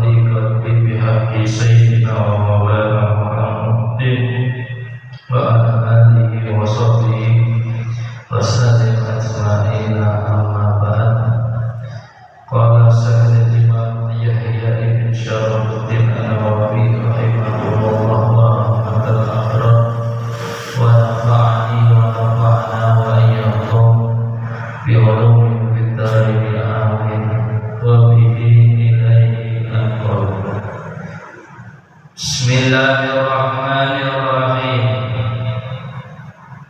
قلبي بحق سيدنا ومولانا محمد وعلى آله وصحبه وسلم أجمعين. أما بعد. قال سيد الإمام يحيى بن شرف الدين النووي رحمه الله ورحمة الآخرة ونفعني ونفعنا وإياكم بعلوم في الدارين آمين وبه إليه نقول. بسم الله الرحمن الرحيم.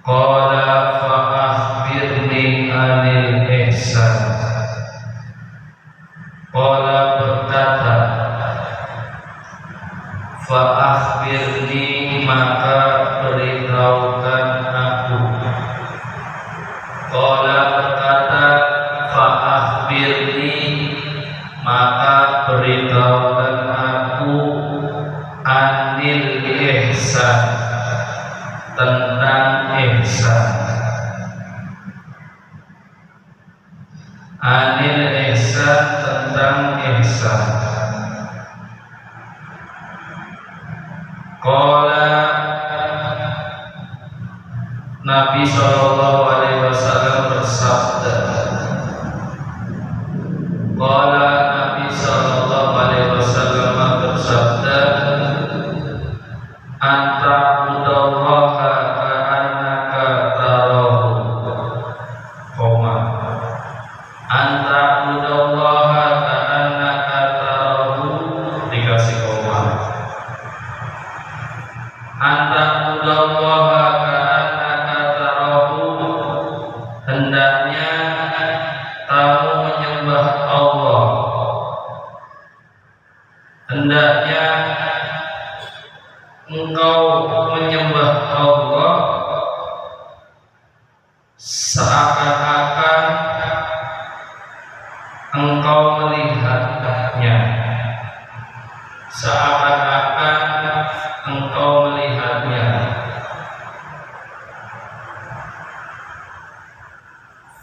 قال فأخبرني عن الإحسان. Qala berkata, fa'akhbirni maka beritahukan aku. Qala berkata, fa'akhbirni maka beritahukan aku anil ihsan, tentang ihsan. Anil ihsan, tentang ihsan. Qala Nabi sallallahu alaihi wasallam bersabda. Qala Nabi sallallahu alaihi wasallam bersabda, anta udallaha ka'annaka tarahu. Koma anta udallaha ka'annaka tarahu, dikasih koma. Anta udallaha ka'annaka tarahu, hendaknya kamu menyembah Allah, hendaknya engkau menyembah Allah seakan-akan engkau melihatnya, seakan-akan engkau melihatnya.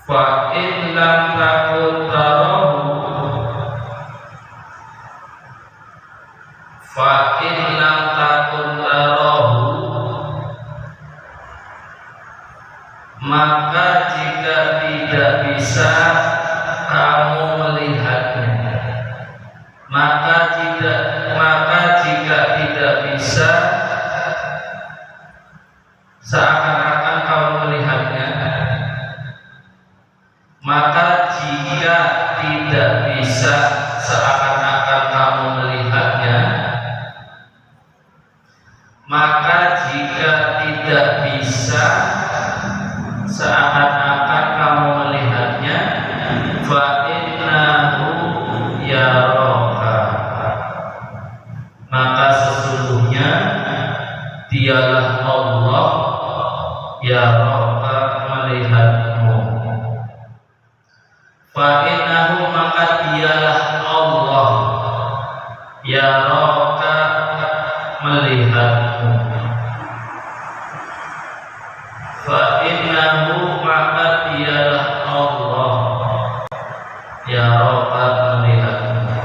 Fa in lam takun tarahu, fa in lam takun tarahu, maka jika tidak bisa kamu melihatnya, maka jika tidak bisa seakan-akan kamu melihatnya, maka jika tidak bisa seakan-akan kamu melihatnya, maka jika tidak bisa seakan-akan kamu melihatnya, fa innahu yaraka, maka sesungguhnya dialah Allah yaraka, melihatmu. Fa innahu, maka dialah Allah yaraka, melihatmu. Fa innahu, maka dialah Allah yaraka, melihatmu.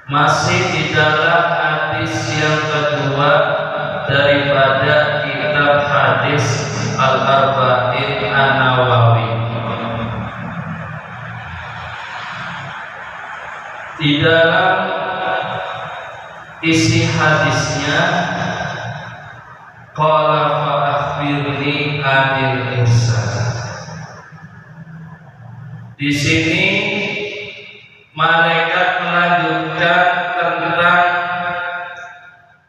Masih di dalam hadis yang kedua daripada kitab hadis Al-Arba'in An-Nawawi. Di dalam isi hadisnya, qala fa akhbirni anil ihsan. Di sini malaikat melanjutkan tentang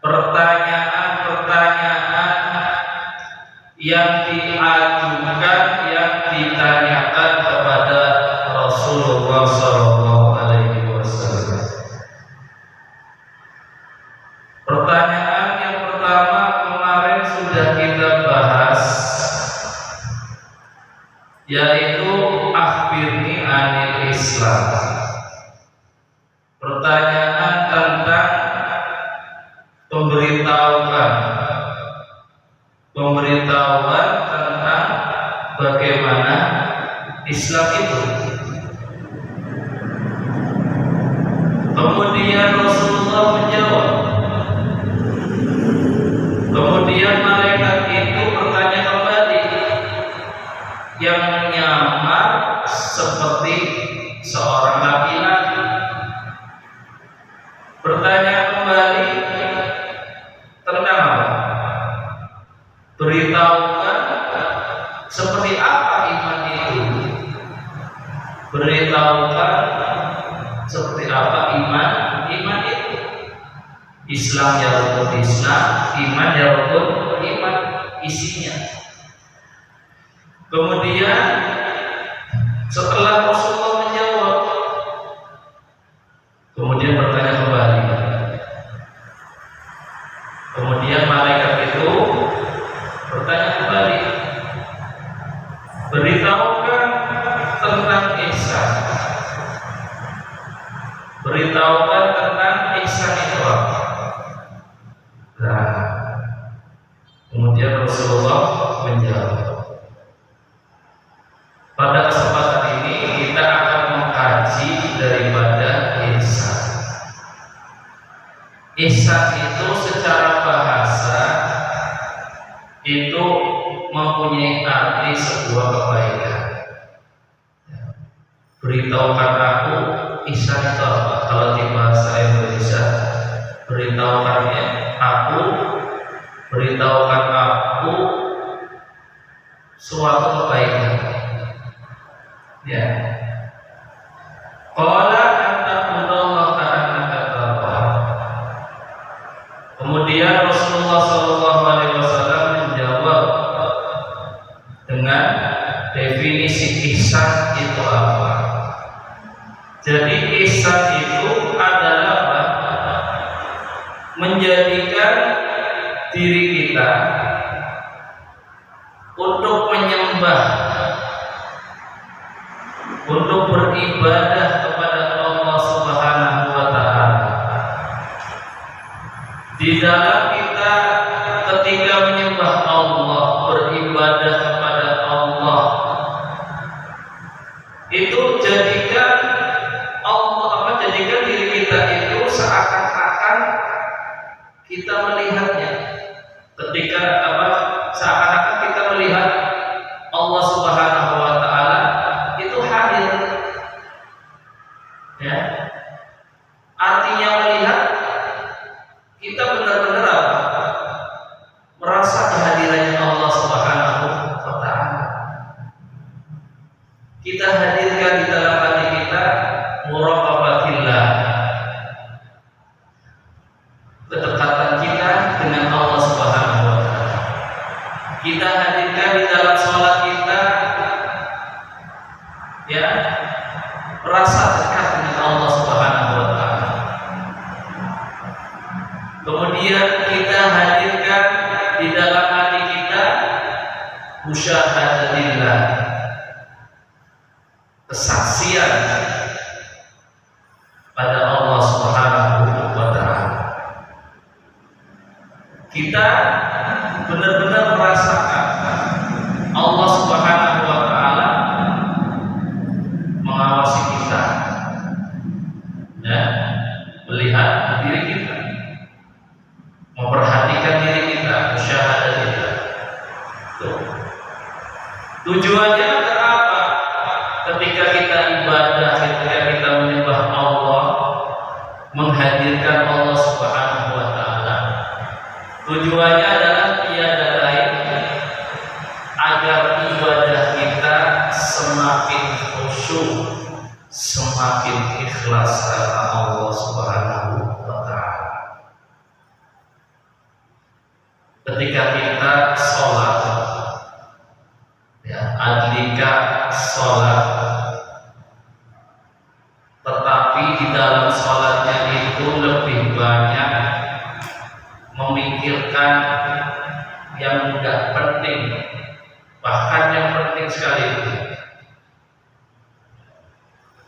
pertanyaan-pertanyaan yang diajukan, yang ditanyakan kepada Rasulullah sallallahu alaihi wasallam. Pertanyaan yang pertama kemarin sudah kita bahas, yaitu akhbirni anil Islam. Pertanyaan tentang pemberitahuan tentang bagaimana Islam itu. seorang laki-laki. Bertanya kembali tentang apa? Beritahukan seperti apa iman itu. Beritahukan seperti apa iman itu. Islam ya rukun Islam, iman ya rukun iman, isinya. Kemudian setelah Rasulullah menjawab, kemudian bertanya kembali. Kemudian malaikat itu bertanya kembali, beritahukan tentang ihsan. Beritahukan tentang ihsan itu apa? Nah, kemudian Rasulullah menjawab. Pada kesempatan ini kita akan mengkaji daripada ihsan. Ihsan itu secara bahasa itu mempunyai arti sebuah kebaikan. Beritahukan aku, ihsan itu apa? Kalau di bahasa Indonesia, beritahukan aku suatu kebaikan. Ya. Qala antaqullahu ka'annaka tarah. Kemudian Rasulullah sallallahu alaihi wasallam menjawab dengan definisi ihsan itu apa? Jadi ihsan itu adalah apa? Menjadikan diri kita untuk menyembah, untuk beribadah kepada Allah Subhanahu wa Ta'ala. Di dalam kita ketika menyembah Allah, beribadah kepada Allah, itu jadikan diri kita itu seakan-akan kita melihatnya. Ketika seakan-akan kita melihat Allah Subhanahu wa Ta'ala itu hadir. Ya. Artinya melihat, kita benar-benar merasa kehadirannya Allah Subhanahu wa Ta'ala. Kita hadirkan di dalam hati kita muraqabatillah, kedekatan kita dengan Allah Subhanahu wa Ta'ala. Kita hadirkan di dalam sholat kita, ya, merasa dekat dengan Allah Subhanahu wa Ta'ala. Kemudian kita hadirkan di dalam hati kita musyahadatillah, kesaksian pada Allah Subhanahu wa Ta'ala. Kita benar-benar merasakan Allah Subhanahu wa Ta'ala mengawasi kita, ya, melihat diri kita, memperhatikan diri kita, musyahadah kita. Tujuannya adalah apa? Ketika kita ibadah, ketika kita menyembah Allah, menghadirkan Allah Subhanahu wa Ta'ala, tujuannya adalah tiada lain agar ibadah kita semakin khusyuk, semakin ikhlas karena Allah Subhanahu wa Ta'ala. Ketika kita sholat, ya, adlika sholat, tetapi di dalam sholatnya itu lebih banyak memikirkan yang tidak penting, bahkan yang penting sekali itu.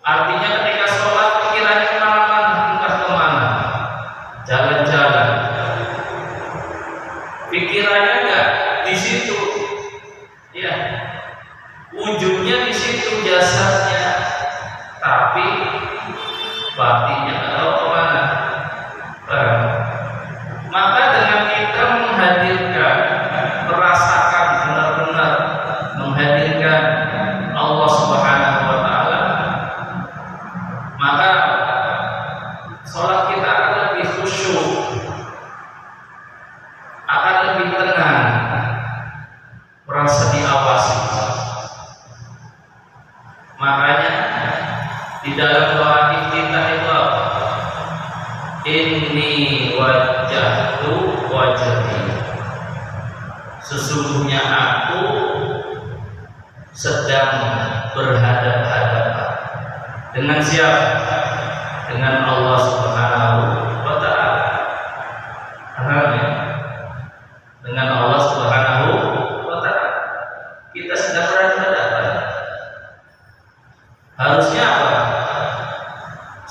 Artinya ketika sholat pikirannya kemana-mana, entah kemana, jalan-jalan, pikirannya enggak di situ, ya, ujungnya di situ jasadnya, tapi batinnya atau kemana? Maka dengan kita menghadirkan, merasakan benar-benar menghadirkan Di dalam doa iftitah itu apa? Inni wajjahtu wajhi. Sesungguhnya aku sedang berhadap-hadapan dengan siapa? Dengan Allah Subhanahu wa Ta'ala. Dengan Allah Subhanahu wa Ta'ala. Kita sedang berhadapan. Harusnya apa?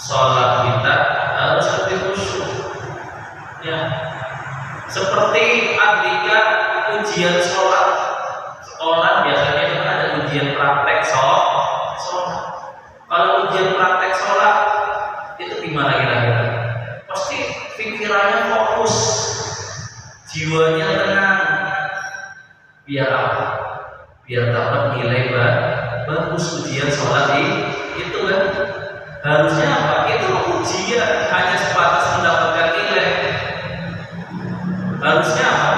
Sholat kita harus lebih khusyuk. Ya. Seperti ketika ujian sholat. Sekolah biasanya kan ada ujian praktek sholat. Kalau ujian praktek sholat itu gimana kira-kira? Pasti pikirannya fokus, jiwanya tenang. Biar apa? Biar dapat nilai bagus ujian sholat itu kan. Harusnya apa? Itu ujian hanya sebatas mendapatkan nilai. Harusnya apa?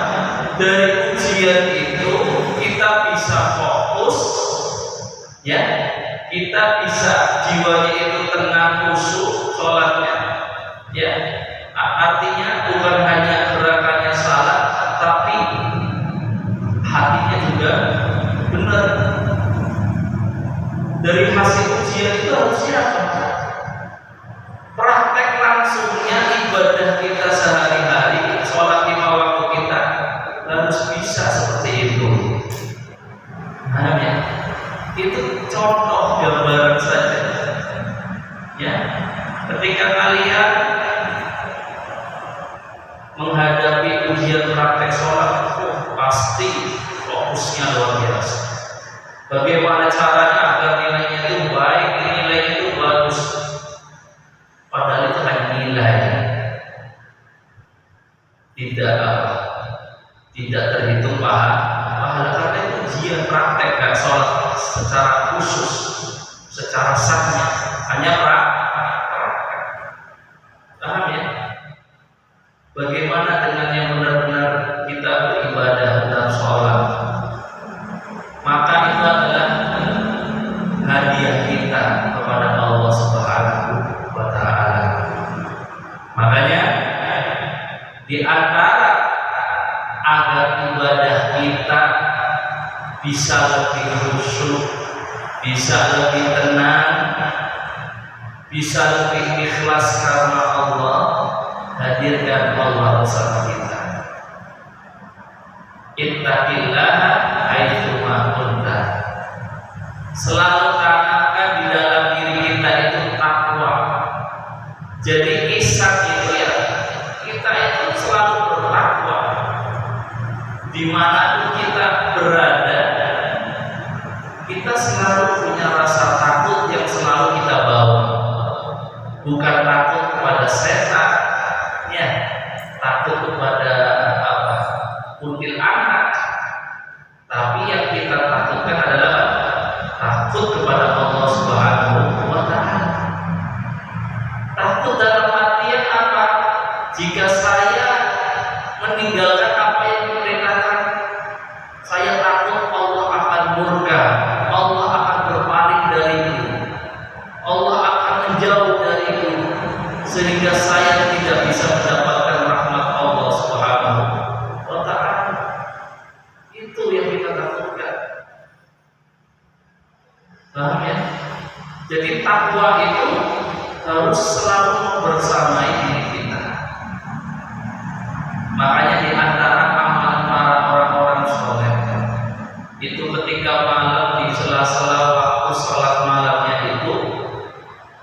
Dari ujian itu kita bisa fokus, ya, kita bisa jiwanya itu tenang, khusyuk sholatnya, ya. Artinya bukan hanya gerakannya salah, tapi hatinya juga benar. Dari hasil ujian itu harusnya apa? Praktek langsungnya ibadah kita sehari-hari, sholat 5 waktu kita harus bisa seperti itu. Paham ya? Itu contoh gambaran saja. Ya, ketika kalian menghadapi ujian praktek sholat, pasti fokusnya luar biasa. Bagaimana caranya agar nilainya itu baik, nilainya itu bagus? Padahal itu hanya nilai, tidak terhitung pahala karena itu ujian praktek, kan sholat secara khusus, secara sahnya hanya praktek. Paham ya? Bagaimana dengan yang benar-benar kita beribadah dalam sholat? Maka itu adalah hadiah kita kepada Allah Subhanahu wa Ta'ala. Makanya di antara agar ibadah kita bisa lebih khusyuk, bisa lebih tenang, bisa lebih ikhlas karena Allah, hadirkan Allah bersama kita. Ittaqillaha haitsu ma kunta. Selalu tanamkan di dalam diri kita itu takwa. Jadi ihsan itu ya, kita itu selalu bertakwa. Dimanapun kita berada, kita selalu punya rasa takut yang selalu kita bawa. Bukan takut kepada setan, ya, takut kepada apa? Kuntil anak. Tapi yang kita takutkan adalah takut kepada Allah Subhanahu wa Ta'ala. Takut dalam artian apa? Jika saya meninggalkan apa yang diperintahkan, saya takut Allah akan murka, Allah akan berpaling dariku, Allah akan menjauh dariku, sehingga saya tidak bisa mendapatkan rahmat Allah Subhanahu wa Ta'ala. Itu yang kita takutkan. Paham ya? Jadi takwa itu harus selalu membersamai diri kita. Makanya di antara amalan para orang-orang soleh itu ketika malam di sela-sela waktu sholat malamnya itu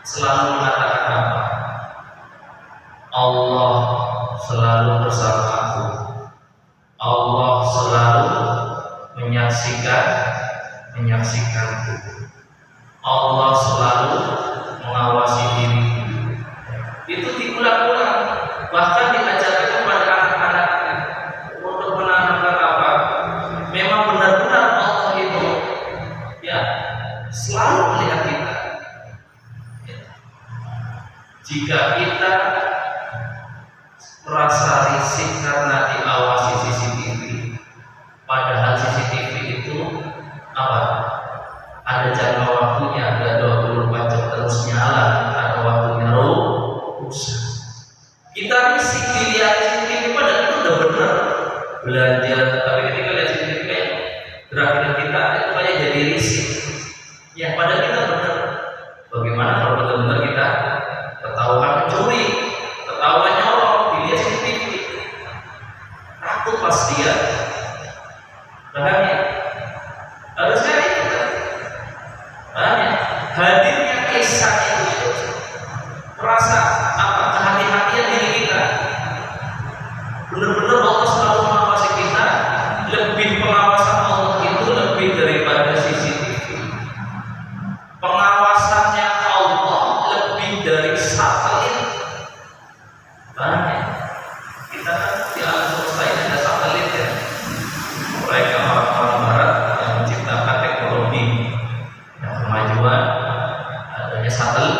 selalu mengatakan apa? Allah selalu bersamaku. Allah selalu menyaksikanku. Allah selalu mengawasi diriku. Itu diulang-ulang, bahkan diajarkan kepada anak-anak untuk menanamkan apa? Memang benar-benar Allah itu, ya, selalu melihat kita. Jika kita merasa risih karena diawasi CCTV, padahal CCTV itu apa? Ada jangka waktunya, ada 24 jam terus nyala. lisan itu merasa apa kehati-hatian diri kita. Benar-benar Allah selalu mengawasi kita. Lebih pengawasan Allah itu lebih daripada CCTV. Pengawasannya Allah lebih dari satelit. Banyak. Kita kan di alam semesta ini ada satelit ya. Mereka orang-orang Barat yang menciptakan teknologi yang kemajuan, adanya satelit.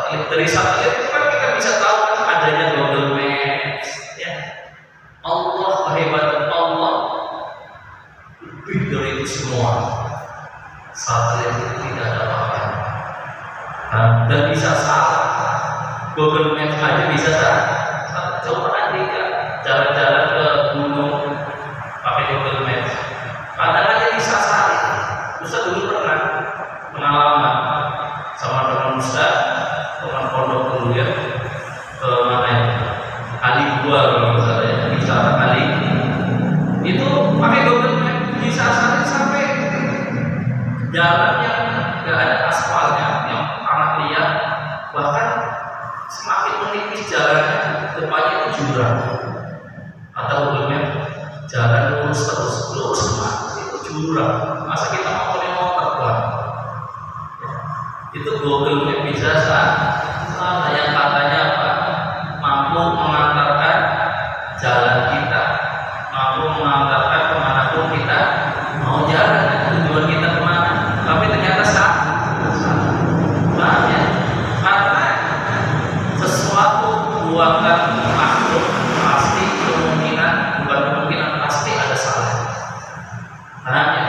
Dari satelit itu kan kita bisa tahu adanya Google Maps. Ya. Allah, kehebatan Allah lebih dari itu semua. Satelit itu tidak ada apa-apa. Dan bisa salah. Google Maps aja bisa salah. Coba nanti jalan-jalan ke gunung pakai Google Maps, kadang aja disasar. Ustaz dulu pernah pengalaman sama teman Ustaz, teman pondok dulu ya, ke mana ya, Kali Dua kalau misalnya di sana kali itu pakai Google Maps disasar sampai jalan yang nggak ada aspalnya, yang tanah liat, bahkan semakin menipis jalannya, depannya itu jurang. Atau Google Maps jalan lurus terus itu jurang. Masa kita mau pakai motor pelan? Itu Google Maps bisa salah yang katanya apa? Mampu mengantarkan jalan kita, mampu mengantarkan kemanapun kita mau jalan, tujuan kita kemana? Tapi ternyata salah. Karena sesuatu buatan makhluk pasti bukan kemungkinan pasti ada salah. Karena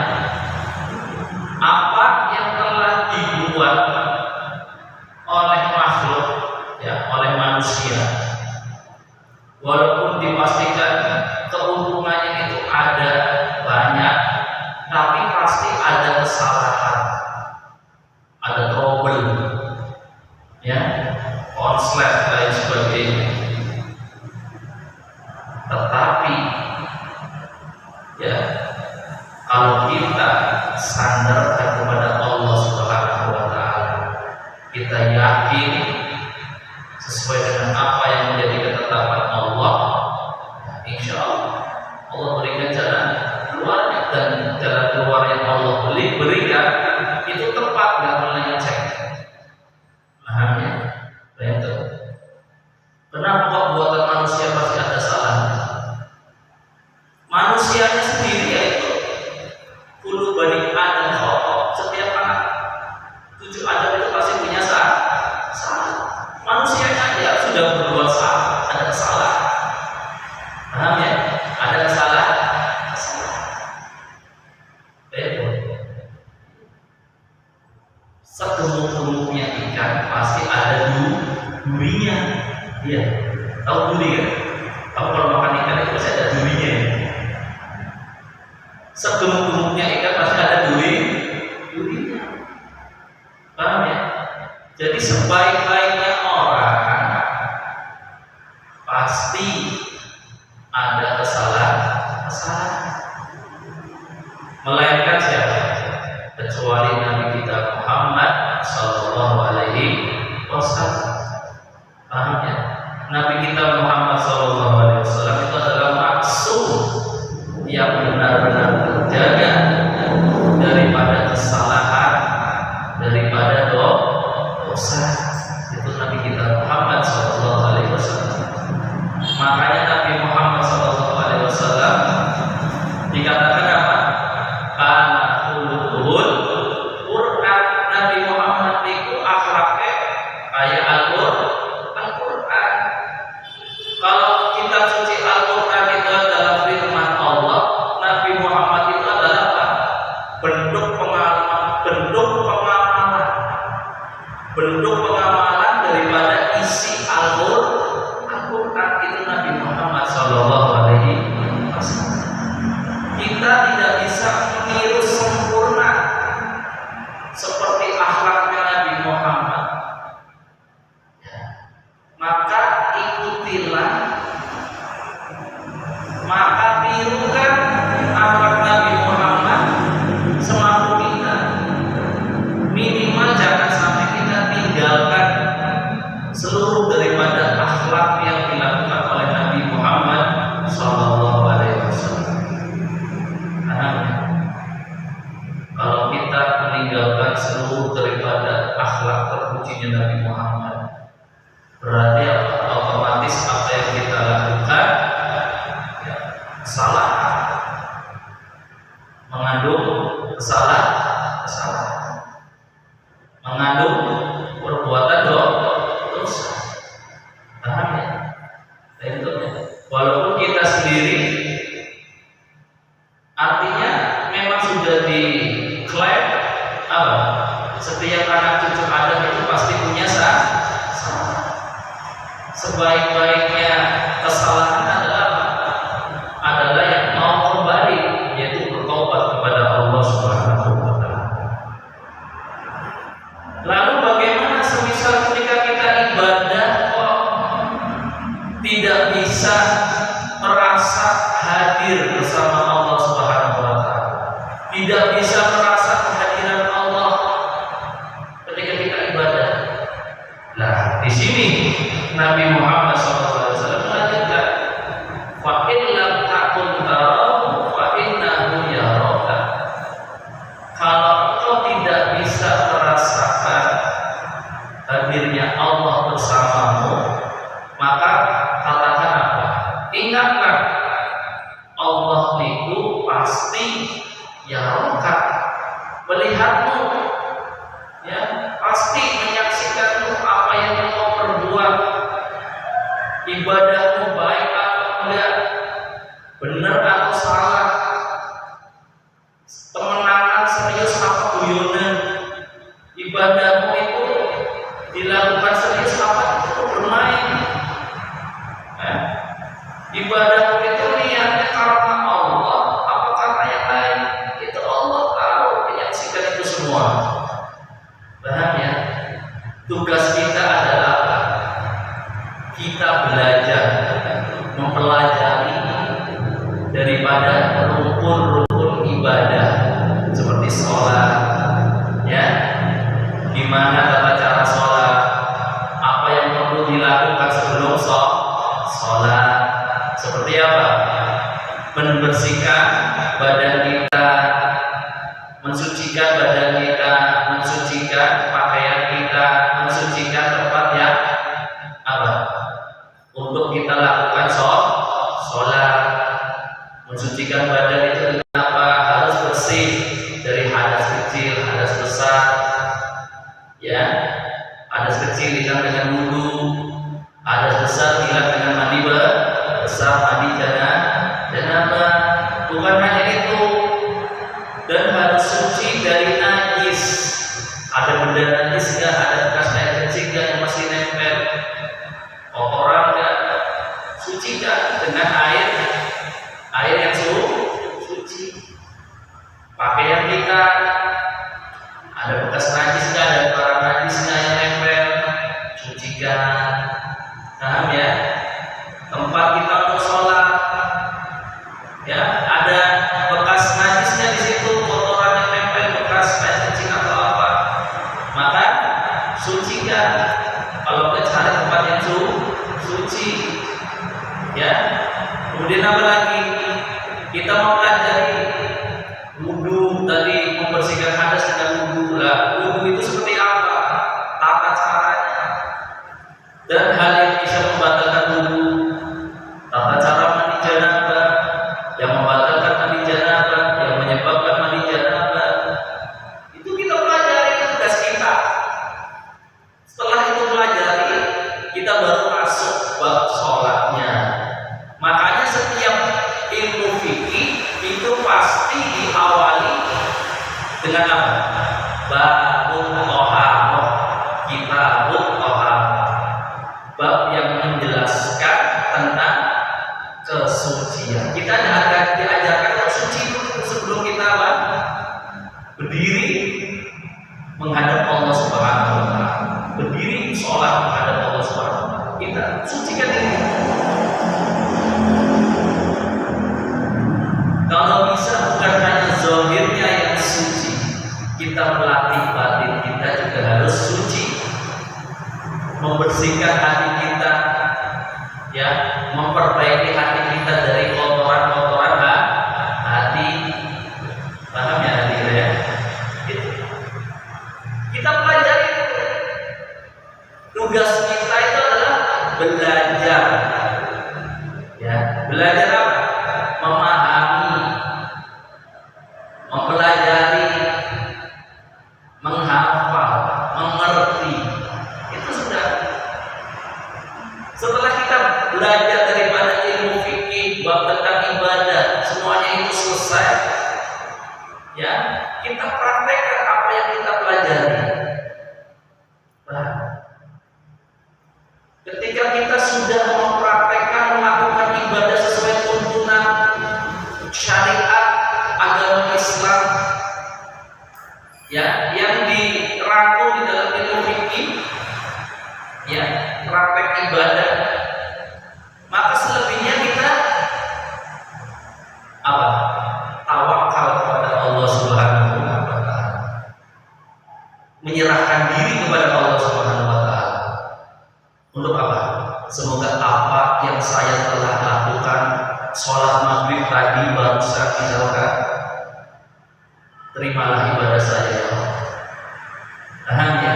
apa yang telah dibuat oleh makhluk ya, oleh manusia, walaupun dipastikan keuntungannya itu ada banyak, tapi pasti ada kesalahan, ada trouble ya, konslet lain sebagainya. Tetapi ya, kalau kita sandarkan kepada Allah Subhanahu wa taala, kita yakin sesuai dengan apa yang menjadi ketetapan Allah, insya Allah Allah berikan jalan keluarnya, dan jalan keluar yang Allah berikan itu tepat, nggak melenceng. Paham ya? Betul. Kenapa kok buatan manusia pasti ada salahnya? Manusianya sendiri yaitu kullu bani Adam khata'. Setiap anak cucu Adam itu pasti punya salah. Manusianya aja sudah berbuat salah, ada kesalahan. Paham ya? Ada kesalahan. Betul. Segemuk-gemuknya ikan pasti ada durinya. Iya. Tahu duri kan? Kamu kalau makan ikan itu pasti ada durinya ya? Segemuk-gemuknya ikan pasti ada durinya. Paham ya? Jadi sebaik-baiknya orang pasti ada kesalahan. Melainkan siapa? Kecuali Nabi kita Muhammad Sallallahu Alaihi Wasallam. Paham ya? Nabi kita Muhammad Sallallahu Alaihi Wasallam itu adalah maksum yang benar-benar terjaga daripada kesalahan, daripada dosa. Itu Nabi kita Muhammad Sallallahu Alaihi Wasallam. Makanya Nabi Muhammad Sallallahu Alaihi Wasallam dikatakan apa? Kana khuluqul Quran. Nabi Muhammad itu akhlaknya kayak Al-Quran. Kalau kita suci Al-Quran itu adalah firman Allah, Nabi Muhammad itu adalah apa? Bentuk pengamalan daripada isi Al-Quran itu Nabi Muhammad Sallallahu Alaihi Wasallam. Kita tidak bisa meniru sempurna seperti akhlaknya Nabi Muhammad. Maka ikutilah, maka tirukan akhlak Nabi Muhammad semampu kita. Minimal jangan sampai kita tinggal Nabi Muhammad. Berarti otomatis apa yang kita lakukan ya, kesalahan, mengandung kesalahan, mengandung perbuatan dosa. Paham ya? Walaupun kita sendiri artinya memang sudah diklaim apa? Setiap anak cucu Adam itu pasti punya salah. Sebaik-baiknya kesalahan adalah yang mau kembali, yaitu bertobat kepada Allah Subhanahu wa Ta'ala. Lalu bagaimana semisal ketika kita ibadah kok tidak bisa merasa hadir bersama Allah Subhanahu wa Ta'ala, tidak bisa merasa kehadiran Allah ketika kita ibadah. Nah, di sini Nabi Muhammad SAW melanjutkan, fa in lam takun tarahu fa innahu yaraka. Kalau engkau tidak bisa merasakan hadirnya Allah bersamamu, maka katakan apa? Ingatlah, Allah itu pasti yaraka, melihatmu, ya, pasti menyaksikanmu apa yang engkau perbuat. Ibadahmu baik atau enggak, benar atau salah, kemenangan serius apa guyonan, ibadahmu itu dilakukan serius apa itu bermain, ibadahmu itu niatnya karena Allah apa karena yang lain, itu Allah tahu, menyaksikan itu semua. Paham ya? Tugas kita adalah kita belajar, mempelajari daripada rukun-rukun ibadah seperti sholat, ya, gimana tata cara sholat, apa yang perlu dilakukan sebelum sholat, seperti apa, membersihkan badan kita, mensucikan badan kita, mensucikan pakaian kita, mensucikan tempat yang apa untuk kita lakukan sholat, mensucikan badan itu dengan apa? Harus bersih dari hadas kecil, hadas besar, ya. Hadas kecil hilang dengan wudu, hadas besar hilang dengan mandi besar, mandi janabah. Bukan hanya itu, dan harus suci dari najis. Ada benda najis nggak? Ada bekas air kecil nggak yang masih nempel? Kotoran nggak? Sucikan dengan air yang suci. Pakaian kita ada bekas najis nggak? Ada barang najis nggak yang nempel? Sucikan. Paham ya? Tempat kita untuk sholat, ya, ada bekas najisnya di situ, kotoran yang nempel, bekas air kecil atau apa, maka sucikan. Kalau kita cari tempat yang suci, ya. Kemudian apa lagi? Kita mempelajari wudu tadi, membersihkan hadas dengan wudu. Lah, wudu itu seperti apa? Tata caranya dan hal yang bisa membatalkan wudu. Tata cara mandi janabah, yang membatalkan mandi janabah, yang menyebabkan mandi janabah, itu kita pelajari, itu tugas kita. Setelah itu pelajari, kita baru masuk bab sholatnya. Makanya setiap ilmu fikih itu pasti diawali dengan apa? Babul toharoh, kitabul toharoh, bab yang menjelaskan tentang kesucian. Kita diajarkan suci dulu sebelum kita berdiri menghadap Allah Subhanahu wa Ta'ala, berdiri sholat menghadap Allah Subhanahu wa Ta'ala. Kita sucikan diri. Kalau bisa bukan hanya zahirnya yang suci, kita melatih batin kita juga harus suci, membersihkan hati kita, ya, memperbaiki hati kita dari kotoran-kotoran hati. Paham ya hati ya? Gitu. Kita pelajari Tugas kita itu adalah belajar. Ya, belajar apa? Memahami, mempelajari, menghafal, mengerti. Itu sudah. Setelah kita belajar daripada ilmu fikih, bab tentang ibadah, semuanya itu selesai. Ya, kita praktekkan apa yang kita pelajari. Nah, ketika kita sudah mempraktekkan melakukan ibadah sesuai tuntunan syariat agama Islam, ya, yang dirangkum di dalam ilmu fikih, ya, praktek ibadah, maka selebihnya kita apa? Tawakal kepada Allah Subhanahu wa taala. Menyerahkan diri kepada Allah Subhanahu wa taala. Untuk apa? Semoga apa yang saya telah lakukan, sholat maghrib tadi barusan misalkan, terimalah ibadah saya ya Allah. Paham ya?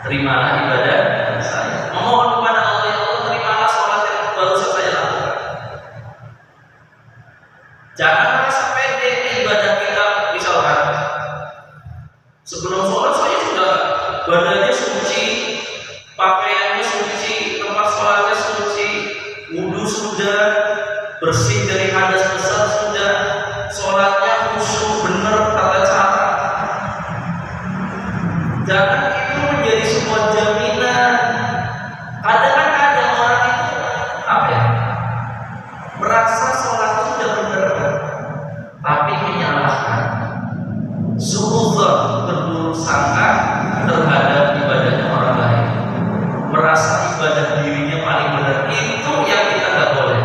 Terimalah ibadah saya. Memohon kepada Allah, ya Allah, terimalah sholat yang barusan saya lakukan. Jangan merasa pede ibadah kita, misalkan sebelum sholat saya sudah badannya suci, pakaiannya suci, tempat sholatnya suci, wudhu sudah, bersih dari hadas besar sudah, sholatnya khusyuk benar tata cara. Jangan itu menjadi sebuah jaminan. Kadang ada orang itu apa ya? Merasa sholat itu sudah benar, tapi menyalahkan, suudzon, berburuk sangka terhadap ibadahnya orang lain. Merasa ibadah dirinya paling benar, itu yang kita nggak boleh.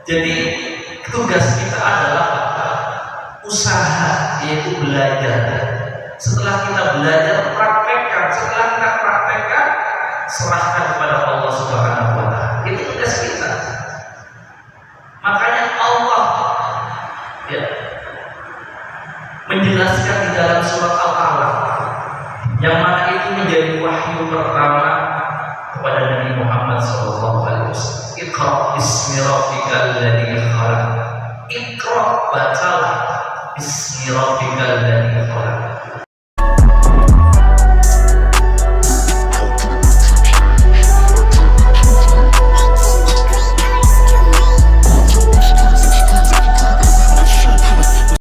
Jadi tugas kita adalah usaha, yaitu belajar. Setelah kita belajar, praktekkan. Setelah kita praktekkan, serahkan kepada Allah Subhanahu wa taala. Itu tugas kita. Makanya Allah, ya, menjelaskan di dalam surat Al-Alaq, yang mana itu menjadi wahyu pertama kepada Nabi Muhammad SAW. Iqra bismi rabbikal ladzi khalaq. Iqra, bacalah, bismi rabbikal ladzi khalaq.